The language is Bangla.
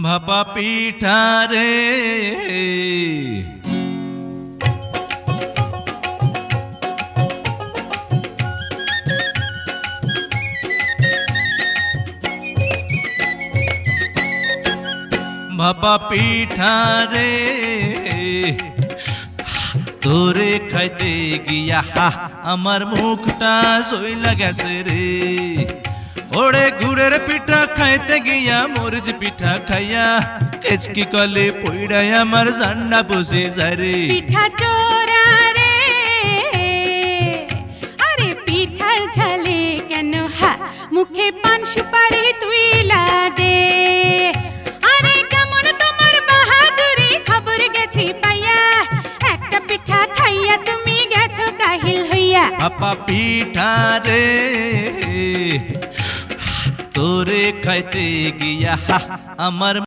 ভাপা পিঠা রে ভাপা পিঠা রে তোরে খাইতে গিয়া আমার মুখটা সইলা গেছে রে। ওরে গুড়ের পিঠা খাইতে গিয়া মরিচ পিঠা খাইয়া কেচকি কলে পইড়াই আমার জান্ডা বসে যায় রে। পিঠা চোরা রে আরে পিঠার ঝালে কেন মুখে পান সুপারি তুইলা দে। আরে কেমন তোমার বাহাদুরি খবর গেছি পাইয়া একটা পিঠা খাইয়া তুমি গেছো কাহিল হইয়া। ভাপা পিঠা রে তোরে খাইতে গিয়া আমার